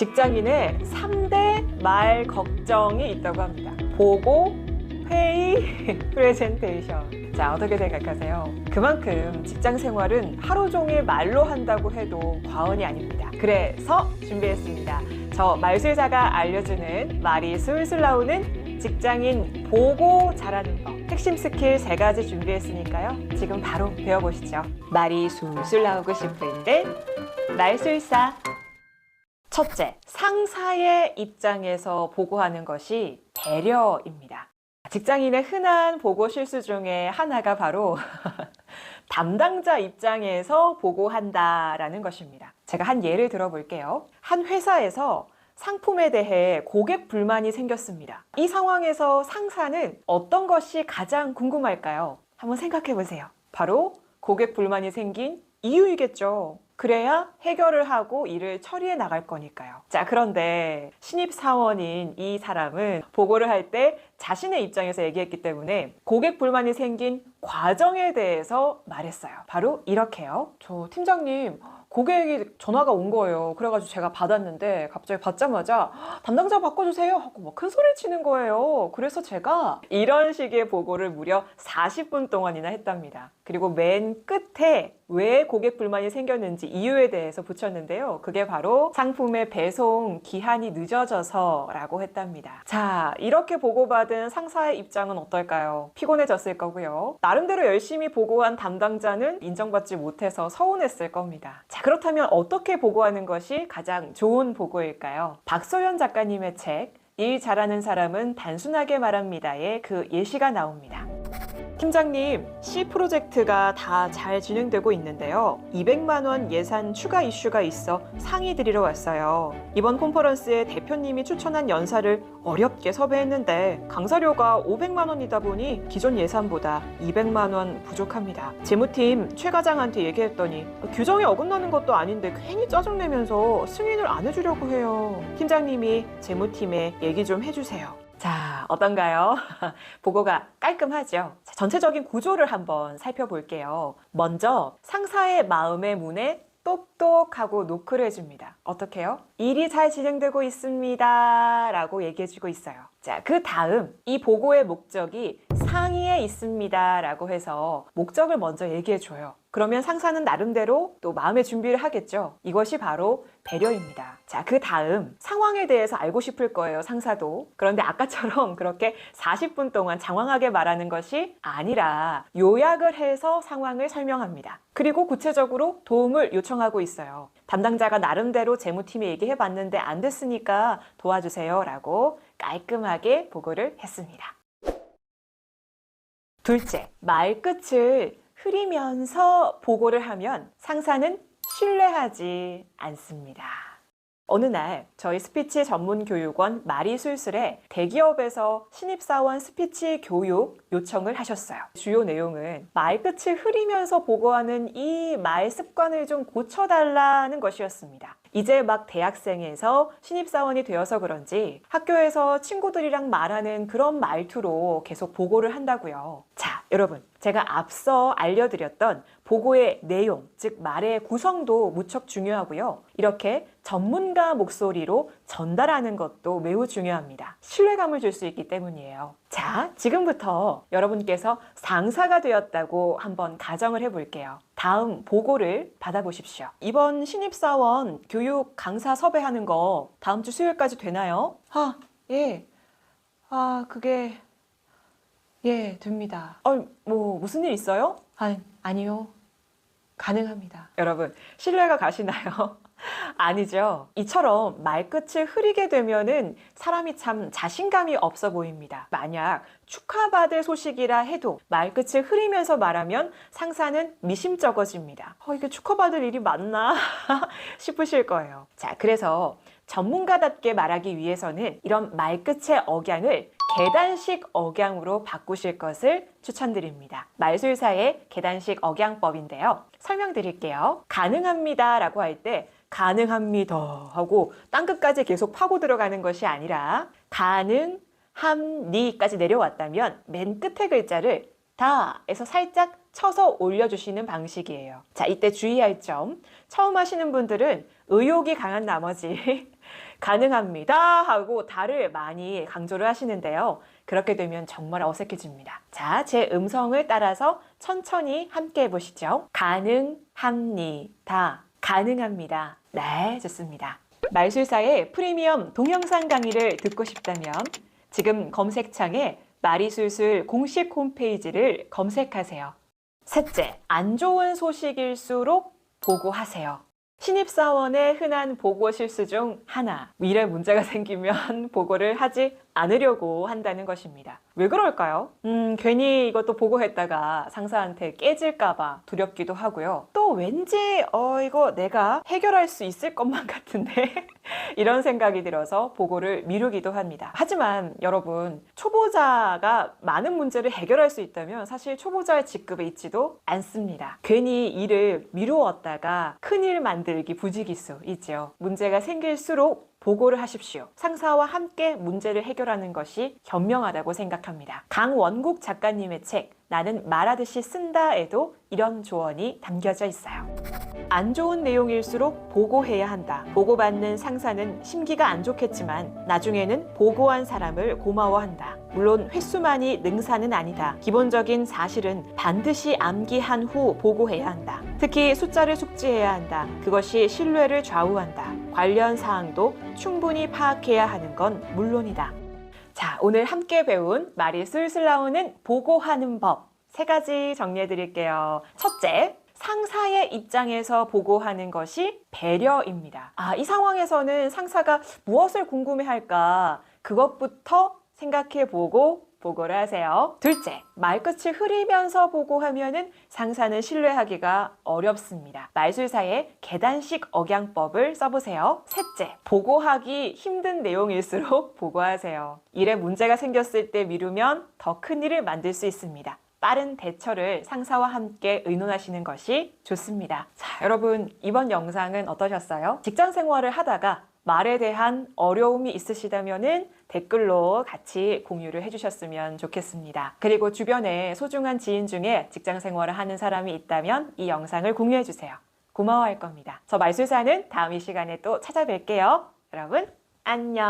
직장인의 3대 말 걱정이 있다고 합니다. 보고, 회의, 프레젠테이션. 자, 어떻게 생각하세요? 그만큼 직장 생활은 하루 종일 말로 한다고 해도 과언이 아닙니다. 그래서 준비했습니다. 저 말술사가 알려주는 말이 술술 나오는 직장인 보고 잘하는 법. 핵심 스킬 3가지 준비했으니까요. 지금 바로 배워보시죠. 말이 술술 나오고 싶을 때 말술사. 첫째, 상사의 입장에서 보고하는 것이 배려입니다. 직장인의 흔한 보고 실수 중에 하나가 바로 담당자 입장에서 보고한다라는 것입니다. 제가 한 예를 들어볼게요. 한 회사에서 상품에 대해 고객 불만이 생겼습니다. 이 상황에서 상사는 어떤 것이 가장 궁금할까요? 한번 생각해 보세요. 바로 고객 불만이 생긴 이유이겠죠. 그래야 해결을 하고 일을 처리해 나갈 거니까요. 자, 그런데 신입사원인 이 사람은 보고를 할 때 자신의 입장에서 얘기했기 때문에 고객 불만이 생긴 과정에 대해서 말했어요. 바로 이렇게요. 저 팀장님, 고객이 전화가 온 거예요. 그래가지고 제가 받았는데 갑자기 받자마자 담당자 바꿔주세요 하고 막 큰 소리를 치는 거예요. 그래서 제가 이런 식의 보고를 무려 40분 동안이나 했답니다. 그리고 맨 끝에 왜 고객 불만이 생겼는지 이유에 대해서 붙였는데요. 그게 바로 상품의 배송 기한이 늦어져서 라고 했답니다. 자, 이렇게 보고받은 상사의 입장은 어떨까요? 피곤해졌을 거고요. 나름대로 열심히 보고한 담당자는 인정받지 못해서 서운했을 겁니다. 자, 그렇다면 어떻게 보고하는 것이 가장 좋은 보고일까요? 박소연 작가님의 책 일 잘하는 사람은 단순하게 말합니다에 그 예시가 나옵니다. 팀장님, C 프로젝트가 다 잘 진행되고 있는데요. 200만 원 예산 추가 이슈가 있어 상의 드리러 왔어요. 이번 컨퍼런스에 대표님이 추천한 연사를 어렵게 섭외했는데 강사료가 500만 원이다 보니 기존 예산보다 200만 원 부족합니다. 재무팀 최 과장한테 얘기했더니 규정에 어긋나는 것도 아닌데 괜히 짜증내면서 승인을 안 해주려고 해요. 팀장님이 재무팀에 얘기 좀 해주세요. 자, 어떤가요? 보고가 깔끔하죠? 자, 전체적인 구조를 한번 살펴볼게요. 먼저 상사의 마음의 문에 똑똑하고 노크를 해줍니다. 어떻게 해요? 일이 잘 진행되고 있습니다 라고 얘기해주고 있어요. 자, 그 다음 이 보고의 목적이 상위에 있습니다 라고 해서 목적을 먼저 얘기해줘요. 그러면 상사는 나름대로 또 마음의 준비를 하겠죠. 이것이 바로 배려입니다. 자, 그 다음 상황에 대해서 알고 싶을 거예요, 상사도. 그런데 아까처럼 그렇게 40분 동안 장황하게 말하는 것이 아니라 요약을 해서 상황을 설명합니다. 그리고 구체적으로 도움을 요청하고 있어요. 담당자가 나름대로 재무팀에 얘기해봤는데 안 됐으니까 도와주세요 라고 깔끔하게 보고를 했습니다. 둘째, 말끝을 흐리면서 보고를 하면 상사는 신뢰하지 않습니다. 어느 날 저희 스피치 전문 교육원 말이술술에 대기업에서 신입사원 스피치 교육 요청을 하셨어요. 주요 내용은 말끝을 흐리면서 보고하는 이 말 습관을 좀 고쳐달라는 것이었습니다. 이제 막 대학생에서 신입사원이 되어서 그런지 학교에서 친구들이랑 말하는 그런 말투로 계속 보고를 한다고요. 자, 여러분, 제가 앞서 알려드렸던 보고의 내용, 즉 말의 구성도 무척 중요하고요. 이렇게 전문가 목소리로 전달하는 것도 매우 중요합니다. 신뢰감을 줄 수 있기 때문이에요. 자, 지금부터 여러분께서 상사가 되었다고 한번 가정을 해볼게요. 다음 보고를 받아보십시오. 이번 신입사원 교육 강사 섭외하는 거 다음 주 수요일까지 되나요? 예. 그게 예, 됩니다. 무슨 일 있어요? 아니요. 가능합니다. 여러분, 신뢰가 가시나요? 아니죠. 이처럼 말끝을 흐리게 되면은 사람이 참 자신감이 없어 보입니다. 만약 축하받을 소식이라 해도 말끝을 흐리면서 말하면 상사는 미심쩍어집니다. 이게 축하받을 일이 맞나 싶으실 거예요. 자, 그래서 전문가답게 말하기 위해서는 이런 말끝의 억양을 계단식 억양으로 바꾸실 것을 추천드립니다. 말술사의 계단식 억양법인데요. 설명드릴게요. 가능합니다 라고 할 때 가능합니다 하고 땅끝까지 계속 파고 들어가는 것이 아니라 가능합니까지 내려왔다면 맨 끝에 글자를 다에서 살짝 쳐서 올려주시는 방식이에요. 자, 이때 주의할 점. 처음 하시는 분들은 의욕이 강한 나머지 가능합니다 하고 다를 많이 강조를 하시는데요. 그렇게 되면 정말 어색해집니다. 자, 제 음성을 따라서 천천히 함께 해보시죠. 가능합니다. 가능합니다. 네, 좋습니다. 말술사의 프리미엄 동영상 강의를 듣고 싶다면 지금 검색창에 말이술술 공식 홈페이지를 검색하세요. 셋째, 안 좋은 소식일수록 보고하세요. 신입사원의 흔한 보고 실수 중 하나, 일에 문제가 생기면 보고를 하지 않으려고 한다는 것입니다. 왜 그럴까요? 괜히 이것도 보고했다가 상사한테 깨질까봐 두렵기도 하고요. 또 왠지 이거 내가 해결할 수 있을 것만 같은데 이런 생각이 들어서 보고를 미루기도 합니다. 하지만 여러분, 초보자가 많은 문제를 해결할 수 있다면 사실 초보자의 직급에 있지도 않습니다. 괜히 일을 미루었다가 큰일 만들기 부지기수 있죠. 문제가 생길수록 보고를 하십시오. 상사와 함께 문제를 해결하는 것이 현명하다고 생각합니다. 강원국 작가님의 책 나는 말하듯이 쓴다에도 이런 조언이 담겨져 있어요. 안 좋은 내용일수록 보고해야 한다. 보고받는 상사는 심기가 안 좋겠지만 나중에는 보고한 사람을 고마워한다. 물론 횟수만이 능사는 아니다. 기본적인 사실은 반드시 암기한 후 보고해야 한다. 특히 숫자를 숙지해야 한다. 그것이 신뢰를 좌우한다. 관련 사항도 충분히 파악해야 하는 건 물론이다. 자, 오늘 함께 배운 말이 술술 나오는 보고하는 법 3가지 정리해 드릴게요. 첫째, 상사의 입장에서 보고하는 것이 배려입니다. 이 상황에서는 상사가 무엇을 궁금해할까 그것부터 생각해보고 보고를 하세요. 둘째, 말끝을 흐리면서 보고하면은 상사는 신뢰하기가 어렵습니다. 말술사의 계단식 억양법을 써보세요. 셋째, 보고하기 힘든 내용일수록 보고하세요. 일에 문제가 생겼을 때 미루면 더 큰 일을 만들 수 있습니다. 빠른 대처를 상사와 함께 의논하시는 것이 좋습니다. 자, 여러분, 이번 영상은 어떠셨어요? 직장 생활을 하다가 말에 대한 어려움이 있으시다면은 댓글로 같이 공유를 해주셨으면 좋겠습니다. 그리고 주변에 소중한 지인 중에 직장 생활을 하는 사람이 있다면 이 영상을 공유해주세요. 고마워할 겁니다. 저 말술사는 다음 이 시간에 또 찾아뵐게요. 여러분, 안녕.